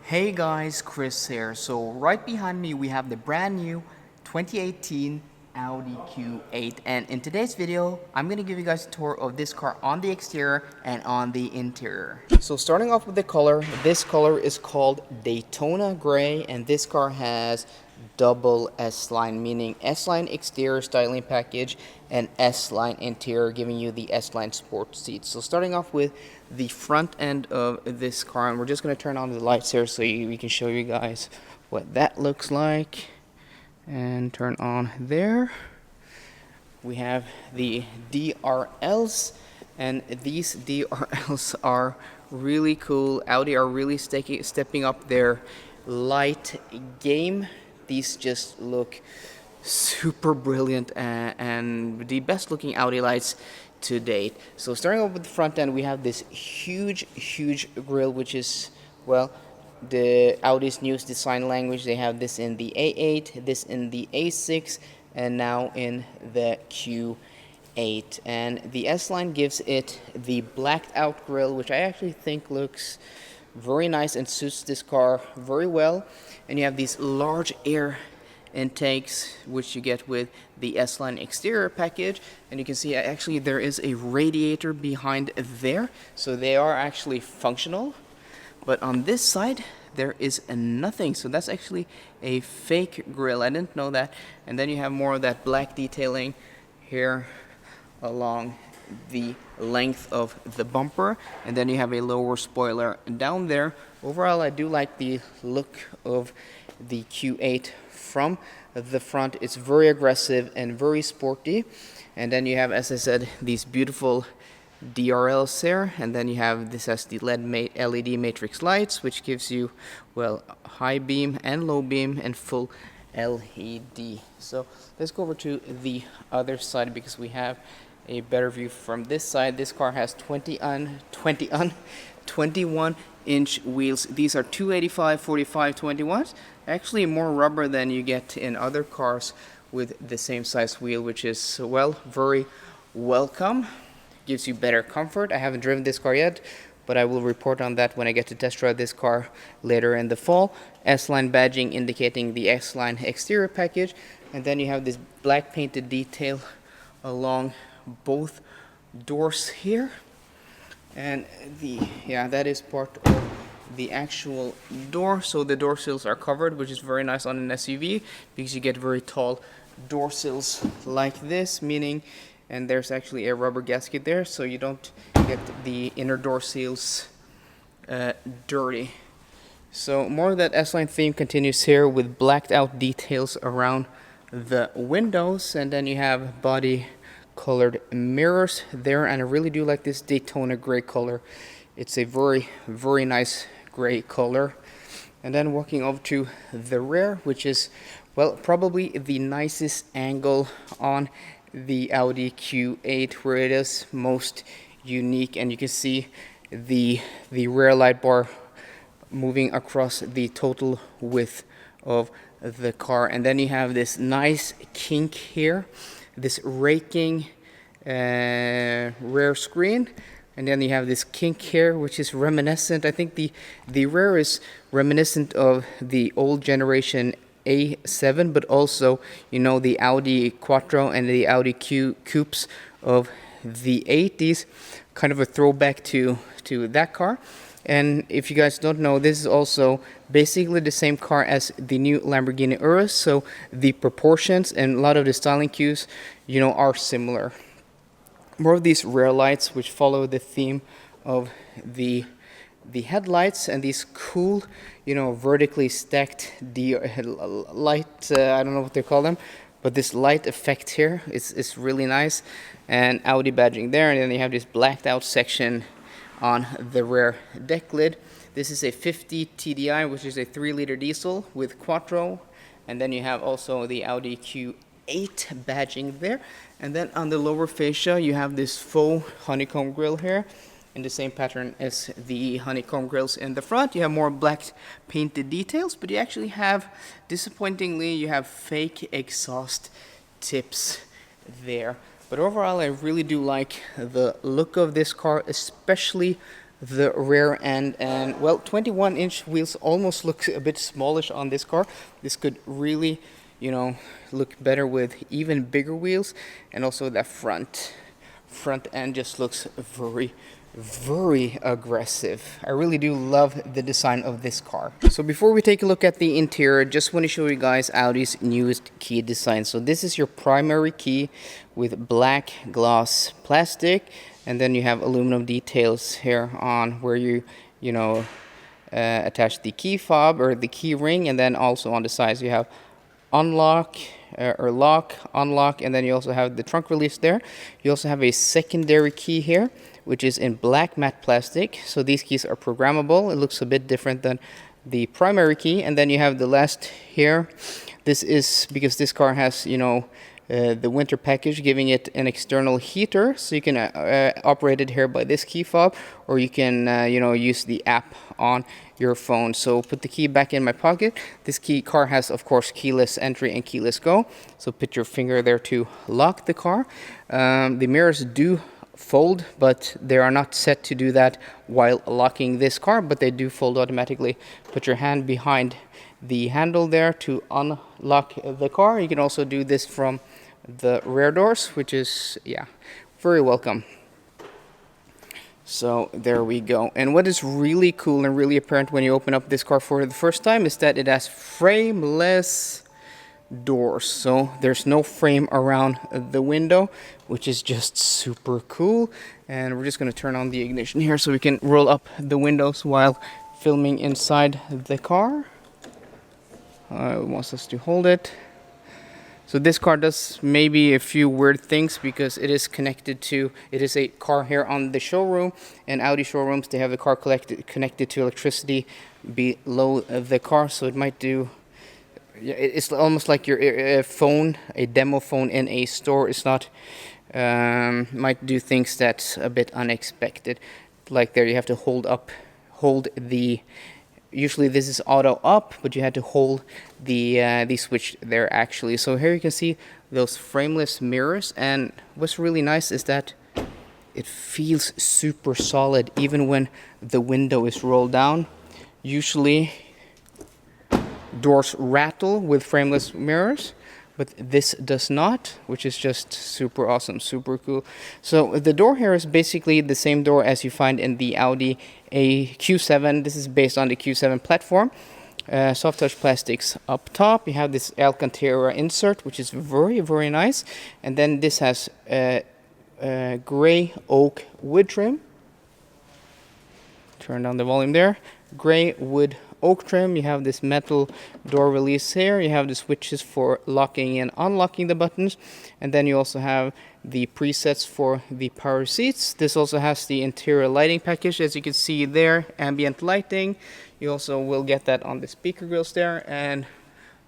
Hey guys, Chris here. So right behind me we have the brand new 2018 Audi Q8, and in today's video I'm going to give you guys a tour of this car on the exterior and on the interior. So starting off with the color, this color is called Daytona Gray, and this car has double S Line, meaning S Line exterior styling package and S Line interior, giving you the S Line sport seats. So starting off with the front end of this car, and we're just going to turn on the lights here so we can show you guys what that looks like. And turn on there. We have the DRLs, and these DRLs are really cool. Audi are really stepping up their light game. These just look super brilliant and the best looking Audi lights to date. So starting off with the front end, we have this huge grille, which is, well, the Audi's newest design language. They have this in the A8, this in the A6, and now in the Q8. And the S Line gives it the blacked out grille, which I actually think looks very nice and suits this car very well. And you have these large air intakes, which you get with the S Line exterior package, and you can see actually there is a radiator behind there, so they are actually functional. But on this side there is nothing, so that's actually a fake grille. I didn't know that. And then you have more of that black detailing here along the length of the bumper, and then you have a lower spoiler down there. Overall, I do like the look of the Q8 from the front. It's very aggressive and very sporty. And then you have, as I said, these beautiful DRLs there, and then you have this as the LED matrix lights, which gives you, well, high beam and low beam and full LED. So let's go over to the other side because we have a better view from this side. This car has 21-inch wheels. These are 285/45/21s. Actually more rubber than you get in other cars with the same size wheel, which is, well, very welcome. Gives you better comfort. I haven't driven this car yet, but I will report on that when I get to test drive this car later in the fall. S-Line badging indicating the S-Line exterior package, and then you have this black painted detail along both doors here, and that is part of the actual door. So the door sills are covered, which is very nice on an SUV because you get very tall door sills like this, meaning, and there's actually a rubber gasket there, so you don't get the inner door seals dirty. So more of that S-Line theme continues here with blacked out details around the windows, and then you have body colored mirrors there, and I really do like this Daytona gray color. It's a very nice gray color. And then walking over to the rear, which is, well, probably the nicest angle on the Audi Q8, where it is most unique, and you can see the rear light bar moving across the total width of the car. And then you have this nice kink here, this raking rear screen, and then you have this kink here, which is reminiscent. I think the rear is reminiscent of the old generation A7, but also, you know, the Audi Quattro and the Audi Q coupes of the 80s, kind of a throwback to that car. And if you guys don't know, this is also basically the same car as the new Lamborghini Urus, so the proportions and a lot of the styling cues, you know, are similar. More of these rear lights, which follow the theme of the headlights, and these cool, you know, vertically stacked light, I don't know what they call them, but this light effect here is really nice. And Audi badging there, and then you have this blacked out section on the rear deck lid. This is a 50 TDI, which is a 3-liter diesel with Quattro, and then you have also the Audi Q8 badging there. And then on the lower fascia you have this faux honeycomb grille here in the same pattern as the honeycomb grills in the front. You have more black painted details, but you actually have, disappointingly, you have fake exhaust tips there. But overall, I really do like the look of this car, especially the rear end, and well, 21-inch wheels almost looks a bit smallish on this car. This could really, you know, look better with even bigger wheels. And also the front end just looks very aggressive. I really do love the design of this car. So before we take a look at the interior, just want to show you guys Audi's newest key design. So this is your primary key with black gloss plastic, and then you have aluminum details here on where you attach the key fob or the key ring, and then also on the sides you have unlock or lock, unlock, and then you also have the trunk release there. You also have a secondary key here, which is in black matte plastic. So these keys are programmable. It looks a bit different than the primary key. And then you have the last here. This is because this car has, the winter package, giving it an external heater, so you can operate it here by this key fob, or you can use the app on your phone. So put the key back in my pocket. This car has, of course, keyless entry and keyless go, so put your finger there to lock the car. The mirrors do fold, but they are not set to do that while locking this car, but they do fold automatically. Put your hand behind the handle there to unlock the car. You can also do this from the rear doors, which is, yeah, very welcome. So there we go. And what is really cool and really apparent when you open up this car for the first time is that it has frameless doors. So there's no frame around the window, which is just super cool. And we're just going to turn on the ignition here so we can roll up the windows while filming inside the car. It wants us to hold it. So this car does maybe a few weird things because it is a car here on the showroom, and Audi showrooms, they have the car connected to electricity below the car, so it might do, it's almost like your phone, a demo phone in a store. It's not, might do things that's a bit unexpected. Like there you have to hold the, usually this is auto up, but you had to hold the switch there actually. So here you can see those frameless mirrors, and what's really nice is that it feels super solid even when the window is rolled down. Usually doors rattle with frameless mirrors, but this does not, which is just super awesome, super cool. So the door here is basically the same door as you find in the Audi Q7. This is based on the Q7 platform. Soft touch plastics up top. You have this Alcantara insert, which is very nice. And then this has gray oak wood trim. Turn down the volume there. Gray wood oak trim. You have this metal door release here. You have the switches for locking and unlocking the buttons, and then you also have the presets for the power seats. This also has the interior lighting package, as you can see there, ambient lighting. You also will get that on the speaker grills there, and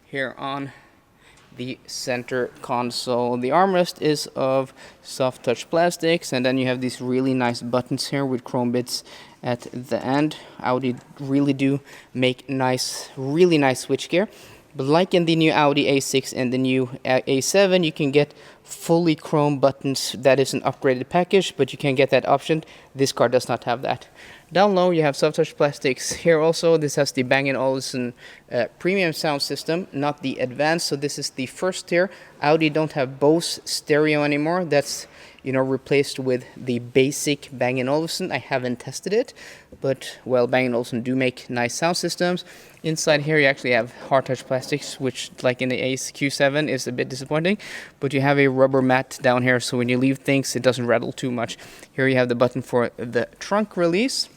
here on the center console. The armrest is of soft touch plastics, and then you have these really nice buttons here with chrome bits at the end. Audi really do make really nice switchgear. But like in the new Audi A6 and the new A7, you can get fully chrome buttons. That is an upgraded package, but you can get that option. This car does not have that. Down low, you have soft touch plastics here also. This has the Bang & Olufsen premium sound system, not the advanced. So this is the first tier. Audi don't have Bose stereo anymore. That's replaced with the basic Bang & Olufsen. I haven't tested it, but well, Bang & Olufsen do make nice sound systems. Inside here you actually have hard touch plastics, which like in the Ace Q7 is a bit disappointing, but you have a rubber mat down here, so when you leave things it doesn't rattle too much. Here you have the button for the trunk release.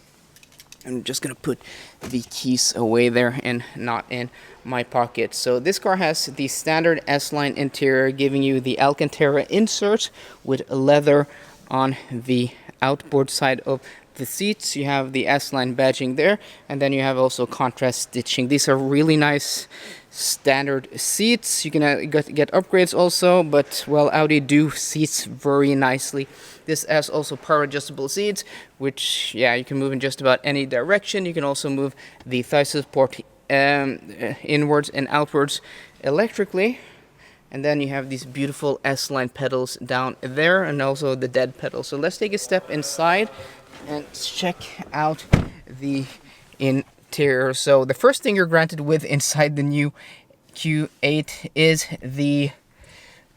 I'm just gonna put the keys away there and not in my pocket. So this car has the standard S Line interior, giving you the Alcantara insert with leather on the outboard side of the seats. You have the S Line badging there, and then you have also contrast stitching. These are really nice standard seats. You can get upgrades also, but well, Audi do seats very nicely. This has also power adjustable seats, which you can move in just about any direction. You can also move the thigh support inwards and outwards electrically. And then you have these beautiful S-Line pedals down there, and also the dead pedal. So let's take a step inside and check out the interior. So the first thing you're granted with inside the new Q8 is the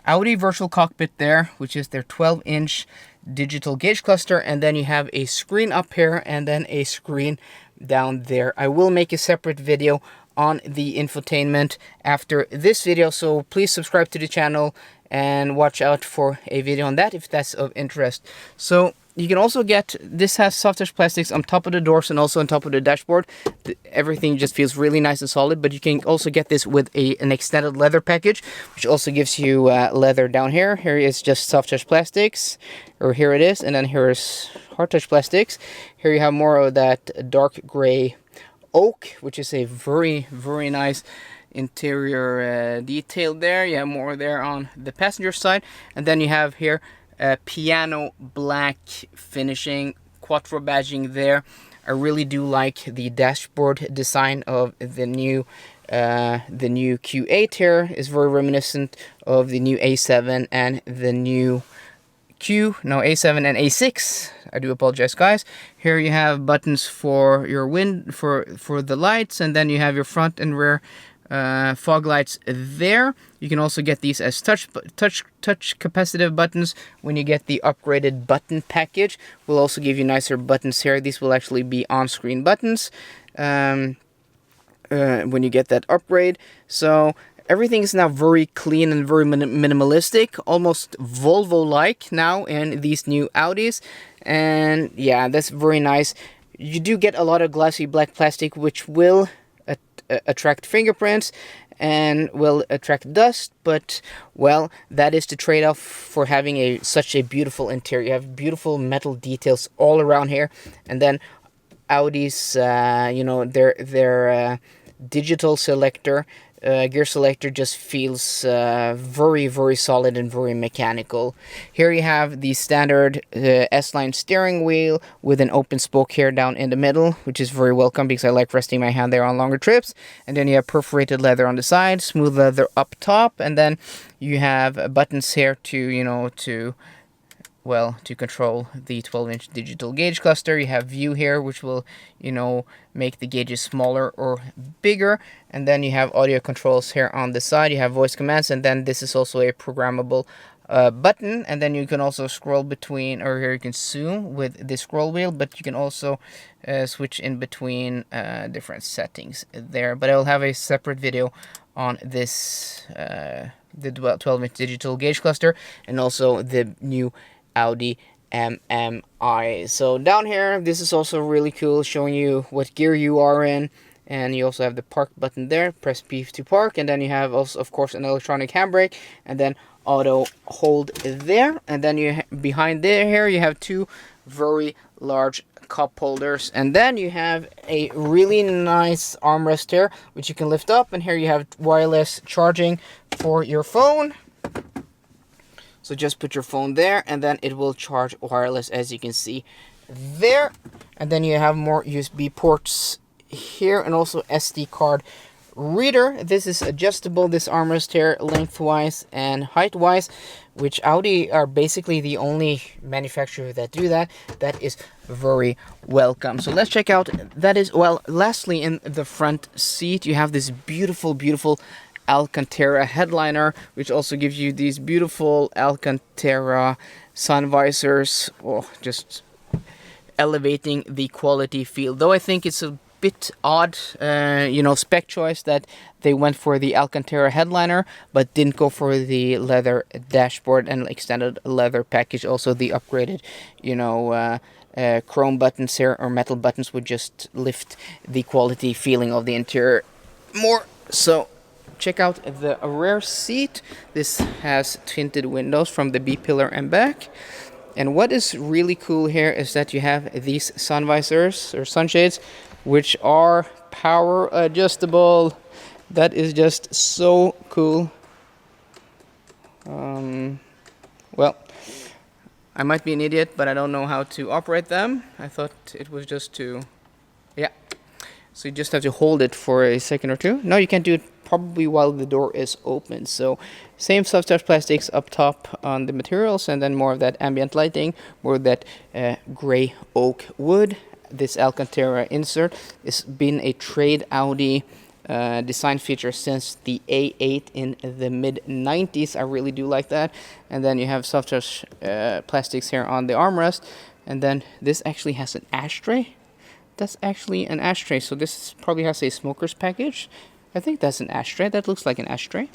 Audi virtual cockpit there, which is their 12-inch digital gauge cluster, and then you have a screen up here and then a screen down there. I will make a separate video on the infotainment after this video, so please subscribe to the channel and watch out for a video on that if that's of interest. So you can also get, this has soft touch plastics on top of the doors and also on top of the dashboard. Everything just feels really nice and solid, but you can also get this with an extended leather package, which also gives you leather down here. Here is just soft touch plastics, or here it is, and then here is hard touch plastics. Here you have more of that dark gray oak, which is a very, very nice interior detail there. You have more there on the passenger side, and then you have here piano black finishing, quattro badging there. I really do like the dashboard design of the new Q8 here. Is very reminiscent of the new A7 and the new A7 and A6. I do apologize, guys. Here you have buttons for your for the lights, and then you have your front and rear fog lights there. You can also get these as touch capacitive buttons when you get the upgraded button package. We'll also give you nicer buttons here. These will actually be on-screen buttons when you get that upgrade. So everything is now very clean and very minimalistic, almost Volvo-like now in these new Audis. And yeah, that's very nice. You do get a lot of glossy black plastic, which will attract fingerprints and will attract dust, but well, that is the trade-off for having such a beautiful interior. You have beautiful metal details all around here, and then Audi's you know, their digital selector, gear selector just feels very, very solid and very mechanical. Here you have the standard S Line steering wheel with an open spoke here down in the middle, which is very welcome because I like resting my hand there on longer trips. And then you have perforated leather on the side, smooth leather up top, and then you have buttons here to, you know, to control the 12-inch digital gauge cluster. You have view here, which will, you know, make the gauges smaller or bigger. And then you have audio controls here on the side. You have voice commands, and then this is also a programmable button. And then you can also scroll between, or here you can zoom with the scroll wheel, but you can also switch in between different settings there. But I will have a separate video on this, the 12-inch digital gauge cluster, and also the new Audi MMI. So down here, this is also really cool, showing you what gear you are in, and you also have the park button there. Press P to park, and then you have also, of course, an electronic handbrake, and then auto hold there. And then you behind there here you have two very large cup holders, and then you have a really nice armrest here, which you can lift up, and here you have wireless charging for your phone. So just put your phone there, and then it will charge wireless, as you can see there. And then you have more USB ports here, and also SD card reader. This is adjustable, this armrest here, lengthwise and height-wise, which Audi are basically the only manufacturer that do that. That is very welcome. So let's check out, that is, well, lastly, in the front seat, you have this beautiful, beautiful Alcantara headliner, which also gives you these beautiful Alcantara sun visors. Oh, just elevating the quality feel. Though I think it's a bit odd, you know, spec choice that they went for the Alcantara headliner, but didn't go for the leather dashboard and extended leather package. Also the upgraded, you know, chrome buttons here, or metal buttons, would just lift the quality feeling of the interior more. So check out the rear seat. This has tinted windows from the B-pillar and back. And what is really cool here is that you have these sun visors, or sunshades, which are power adjustable. That is just so cool. Well, I might be an idiot, but I don't know how to operate them. I thought it was just to, yeah. So you just have to hold it for a second or two. No, you can't do it probably while the door is open. So same soft touch plastics up top on the materials, and then more of that ambient lighting, more of that gray oak wood. This Alcantara insert has been a trade Audi design feature since the A8 in the mid-90s. I really do like that. And then you have soft touch plastics here on the armrest, and then this actually has an ashtray. That's actually an ashtray, so this probably has a smoker's package. I think that's an ashtray. That looks like an ashtray.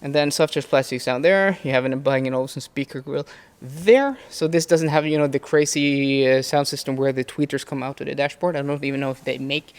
And then soft touch plastics down there. You have an Bang & Olufsen speaker grill there. So this doesn't have, you know, the crazy sound system where the tweeters come out to the dashboard. I don't even know if they make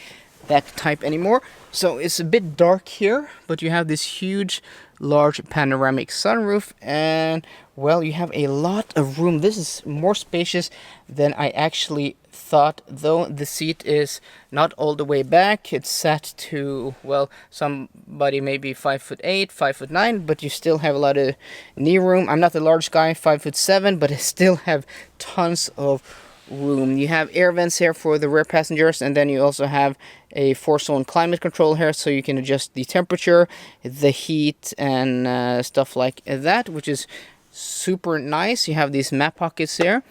that type anymore. So it's a bit dark here, but you have this huge, large panoramic sunroof, and well, you have a lot of room. This is more spacious than I actually thought, though the seat is not all the way back. It's set to, well, somebody maybe 5'8", 5'9", but you still have a lot of knee room. I'm not a large guy, 5'7", but I still have tons of room. You have air vents here for the rear passengers, and then you also have a 4-zone climate control here, so you can adjust the temperature, the heat, and stuff like that, which is super nice. You have these map pockets here,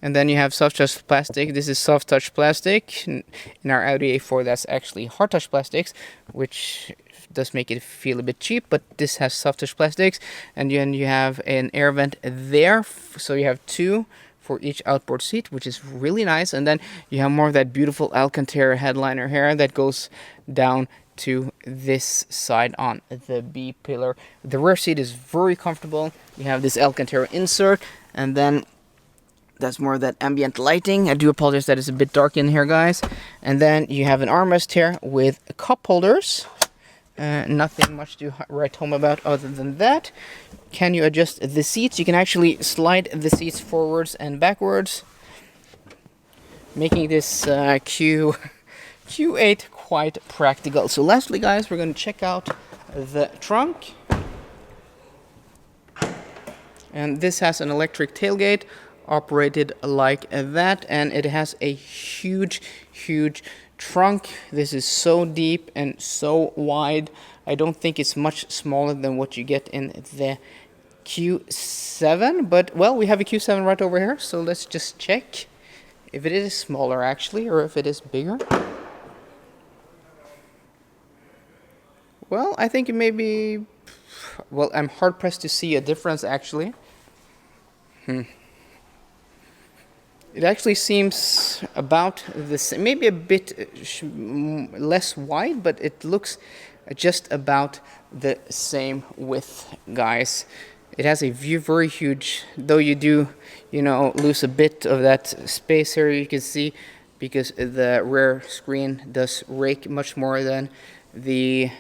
and then you have soft touch plastic. This is soft touch plastic. In our Audi A4, that's actually hard touch plastics, which does make it feel a bit cheap, but this has soft touch plastics. And then you have an air vent there, so you have two for each outboard seat, which is really nice. And then you have more of that beautiful Alcantara headliner here that goes down to this side on the B pillar. The rear seat is very comfortable. You have this Alcantara insert, and then that's more of that ambient lighting. I do apologize that it's a bit dark in here, guys. And then you have an armrest here with cup holders. Nothing much to write home about other than that. Can you adjust the seats? You can actually slide the seats forwards and backwards, making this Q8 quite practical. So lastly, guys, we're going to check out the trunk. And this has an electric tailgate operated like that, and it has a huge trunk. This is so deep and so wide. I don't think it's much smaller than what you get in the Q7, but well, we have a Q7 right over here, so let's just check if it is smaller actually, or if it is bigger. Well, I think it may be, well, I'm hard pressed to see a difference actually. It actually seems about the same, maybe a bit less wide, but it looks just about the same width, guys. It has a very huge, though you do, you know, lose a bit of that space here, you can see, because the rear screen does rake much more than the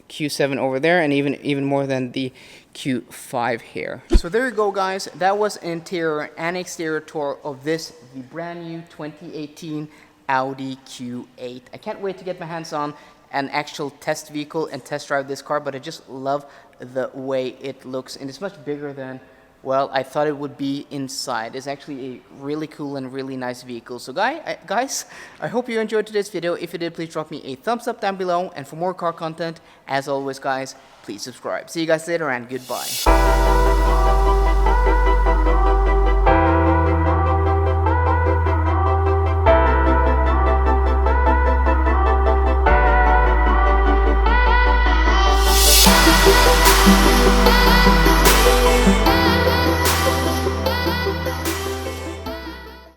Q7 over there, and even more than the Q5 here. So there you go, guys. That was interior and exterior tour of this, the brand new 2018 Audi Q8. I can't wait to get my hands on an actual test vehicle and test drive this car, but I just love the way it looks, and it's much bigger than, well, I thought it would be inside. It's actually a really cool and really nice vehicle. So guys, I hope you enjoyed today's video. If you did, please drop me a thumbs up down below, and for more car content, as always, guys, please subscribe. See you guys later, and goodbye.